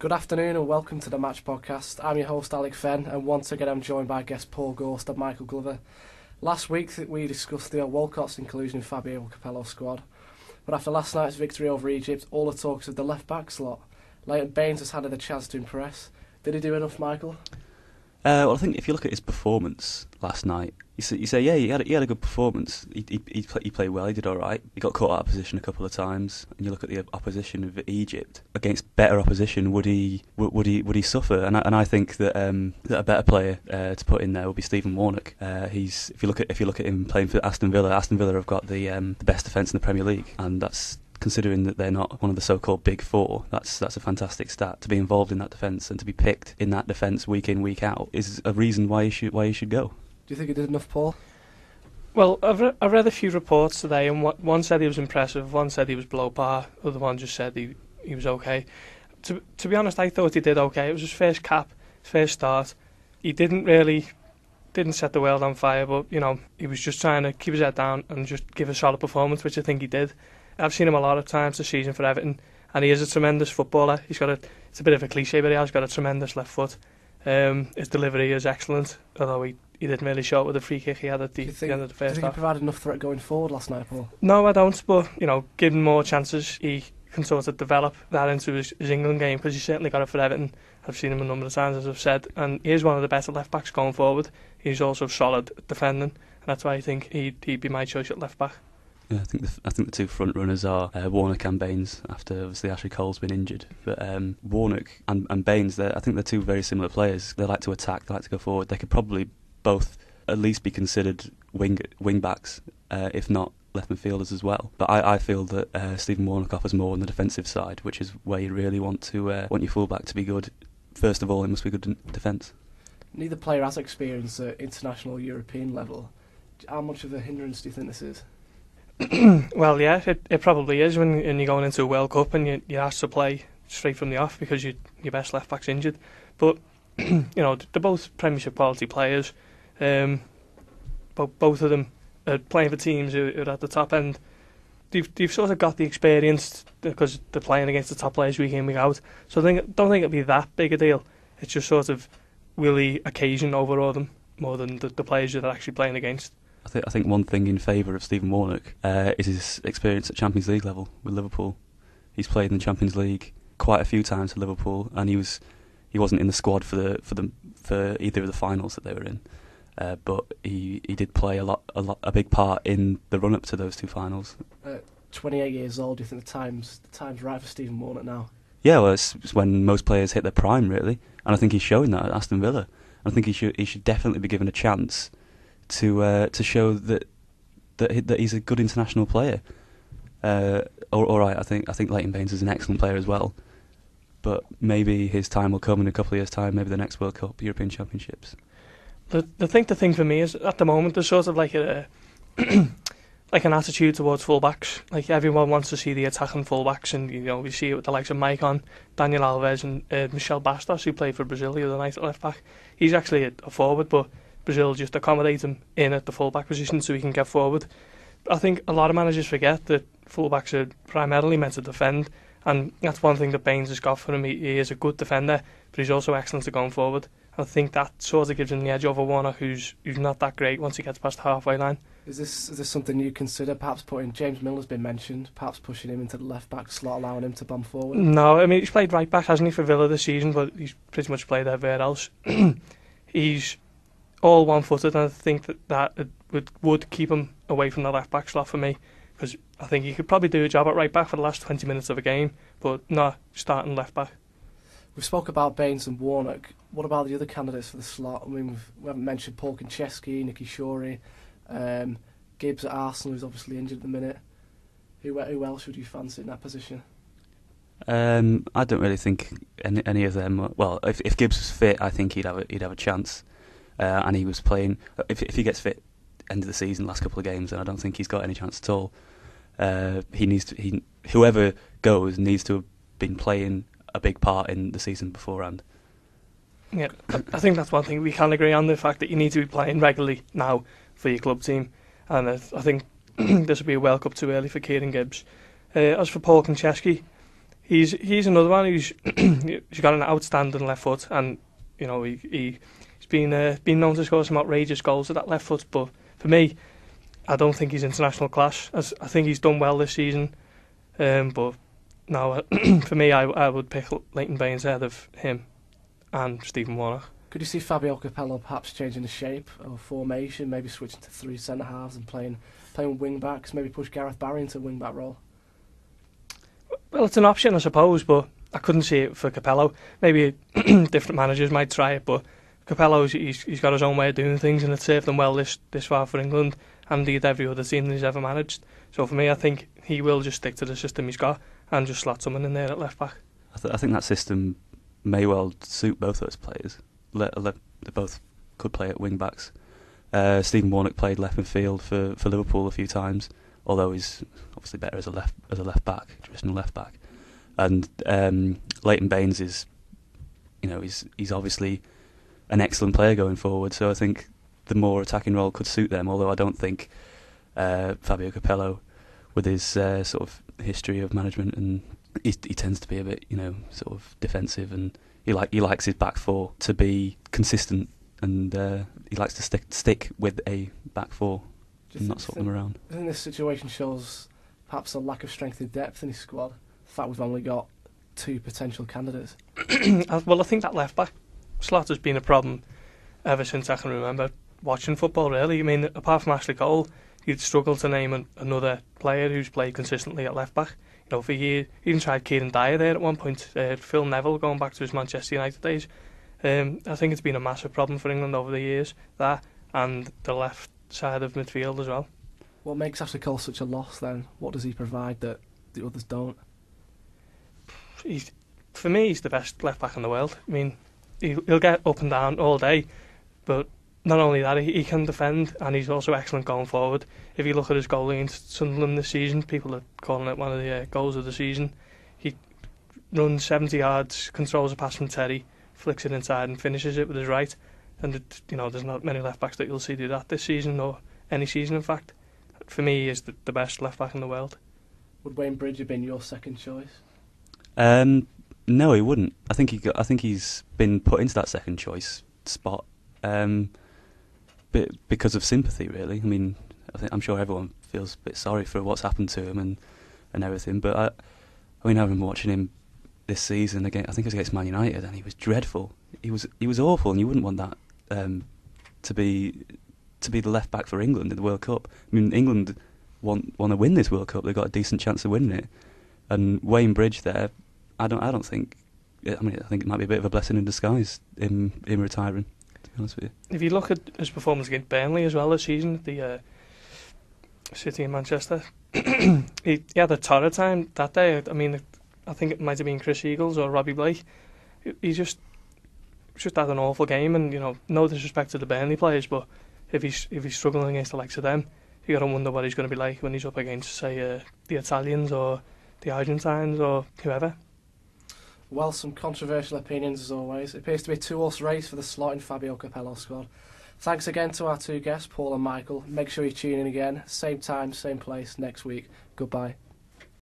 Good afternoon and welcome to the Match Podcast. I'm your host Alec Fenn, and once again I'm joined by guests Paul Gorst and Michael Glover. Last week we discussed Theo Walcott's inclusion in Fabio Capello's squad, but after last night's victory over Egypt, all the talks of the left-back slot. Leighton Baines has had the chance to impress. Did he do enough, Michael? Well, I think if you look at his performance last night, you say yeah, he had a good performance. He played well. He did all right. He got caught out of position a couple of times. And you look at the opposition of Egypt against better opposition. Would he suffer? And I think that a better player to put in there would be Stephen Warnock. If you look at him playing for Aston Villa have got the best defence in the Premier League, and that's, considering that they're not one of the so-called big four, that's a fantastic stat. To be involved in that defence and to be picked in that defence week in, week out is a reason why he should go. Do you think he did enough, Paul? Well, I've read a few reports today, and one said he was impressive, one said he was below par, the other one just said he was okay. To be honest, I thought he did okay. It was his first cap, his first start. He didn't set the world on fire, but he was just trying to keep his head down and just give a solid performance, which I think he did. I've seen him a lot of times this season for Everton, and he is a tremendous footballer. It's a bit of a cliche, but he has got a tremendous left foot. His delivery is excellent, although he didn't really show it with the free kick he had at the end of the first half. Do you think he provided enough threat going forward last night, Paul? No, I don't, but given more chances, he can sort of develop that into his England game, because he's certainly got it for Everton. I've seen him a number of times, as I've said, and he is one of the better left-backs going forward. He's also solid at defending, and that's why I think he'd be my choice at left-back. Yeah, I think the two front runners are Warnock and Baines, after obviously Ashley Cole's been injured. But Warnock and Baines, I think they're two very similar players. They like to attack, they like to go forward. They could probably both at least be considered wing backs, if not left midfielders as well. But I feel that Stephen Warnock offers more on the defensive side, which is where you really want your fullback to be good. First of all, it must be good in defence. Neither player has experience at international European level. How much of a hindrance do you think this is? Well, yeah, it probably is when you're going into a World Cup and you're asked to play straight from the off because your best left back's injured. But they're both Premiership quality players. Both of them are playing for teams who are at the top end. They've sort of got the experience because they're playing against the top players week in, week out. So I don't think it'll be that big a deal. It's just sort of will the occasion overall them more than the players that they're actually playing against. I think one thing in favour of Stephen Warnock is his experience at Champions League level with Liverpool. He's played in the Champions League quite a few times for Liverpool, and he wasn't in the squad for either of the finals that they were in. But he did play a big part in the run up to those two finals. 28 years old. Do you think the time's right for Stephen Warnock now? Yeah, well, it's when most players hit their prime, really, and I think he's showing that at Aston Villa. I think he should definitely be given a chance to show that he's a good international player. All right, I think Leighton Baines is an excellent player as well, but maybe his time will come in a couple of years' time. Maybe the next World Cup, European Championships. The thing for me is at the moment there's sort of like a like an attitude towards fullbacks. Like everyone wants to see the attacking fullbacks, and we see it with the likes of Maicon, Daniel Alves, and Michel Bastos, who played for Brazil the other night at left back. He's actually a forward, but Brazil just accommodate him in at the full-back position so he can get forward. I think a lot of managers forget that full-backs are primarily meant to defend, and that's one thing that Baines has got for him. He is a good defender, but he's also excellent at going forward. I think that sort of gives him the edge over Warnock, who's not that great once he gets past the halfway line. Is this something you consider, perhaps putting James Milner's been mentioned, perhaps pushing him into the left-back slot, allowing him to bomb forward? No, I mean, he's played right-back, hasn't he, for Villa this season, but he's pretty much played everywhere else. He's all one-footed, and I think that would keep him away from the left-back slot for me, because I think he could probably do a job at right-back for the last 20 minutes of a game, but not starting left-back. We spoke about Baines and Warnock. What about the other candidates for the slot? I mean, we haven't mentioned Paul Konchesky, Nicky Shorey, Gibbs at Arsenal, who's obviously injured at the minute. Who else would you fancy in that position? I don't really think any of them. Well, if Gibbs was fit, I think he'd have a chance. And he was playing. If he gets fit end of the season, last couple of games, then I don't think he's got any chance at all. Whoever goes needs to have been playing a big part in the season beforehand. Yeah, I think that's one thing we can agree on, the fact that you need to be playing regularly now for your club team, and I think this would be a World Cup too early for Kieran Gibbs. As for Paul Konchesky, he's another one who's he's got an outstanding left foot, and he's been known to score some outrageous goals with that left foot. But for me, I don't think he's international class. I think he's done well this season, but no, for me, I would pick Leighton Baines ahead of him and Stephen Warnock. Could you see Fabio Capello perhaps changing the shape of formation, maybe switching to 3 centre halves and playing wing backs, maybe push Gareth Barry into a wing back role? Well, it's an option, I suppose, but I couldn't see it for Capello. Maybe different managers might try it, but Capello's he's got his own way of doing things, and it's served him well this far for England, and indeed every other team that he's ever managed. So for me, I think he will just stick to the system he's got and just slot someone in there at left back. I think that system may well suit both those players. They both could play at wing backs. Stephen Warnock played left midfield for Liverpool a few times, although he's obviously better as a left back, traditional left back. And Leighton Baines is, he's obviously an excellent player going forward. So I think the more attacking role could suit them. Although I don't think Fabio Capello, with his sort of history of management, and he tends to be a bit, sort of defensive, and he likes his back four to be consistent, and he likes to stick with a back four and not swap them around. I think this situation shows perhaps a lack of strength and depth in his squad. The fact we've only got 2 potential candidates. Well, I think that left back slot has been a problem ever since I can remember watching football, really. I mean, apart from Ashley Cole, you'd struggle to name another player who's played consistently at left back. For years, even tried Kieran Dyer there at one point, Phil Neville going back to his Manchester United days. I think it's been a massive problem for England over the years, that and the left side of midfield as well. What makes Ashley Cole such a loss then? What does he provide that the others don't? For me, he's the best left back in the world. I mean, he'll get up and down all day, but not only that, he can defend, and he's also excellent going forward. If you look at his goal against Sunderland this season, people are calling it one of the goals of the season. He runs 70 yards, controls a pass from Terry, flicks it inside and finishes it with his right. And there's not many left backs that you'll see do that this season, or any season in fact. For me, he is the best left back in the world. Would Wayne Bridge have been your second choice? No, he wouldn't. I think he's been put into that second choice spot because of sympathy, really. I mean, I'm sure everyone feels a bit sorry for what's happened to him and everything. But I remember watching him this season again. I think it was against Man United, and he was dreadful. He was awful, and you wouldn't want that to be the left back for England in the World Cup. I mean, England want to win this World Cup. They've got a decent chance of winning it. And Wayne Bridge there, I don't think. I think it might be a bit of a blessing in disguise in retiring, to be honest with you. If you look at his performance against Burnley as well this season, at the City in Manchester, he had a torrid time that day. I mean, I think it might have been Chris Eagles or Robbie Blake. He just had an awful game, and no disrespect to the Burnley players, but if he's struggling against the likes of them, you got to wonder what he's going to be like when he's up against, say, the Italians or the Argentines or whoever. Well, some controversial opinions as always. It appears to be a 2-horse race for the slot in Fabio Capello squad. Thanks again to our 2 guests, Paul and Michael. Make sure you tune in again, same time, same place next week. Goodbye.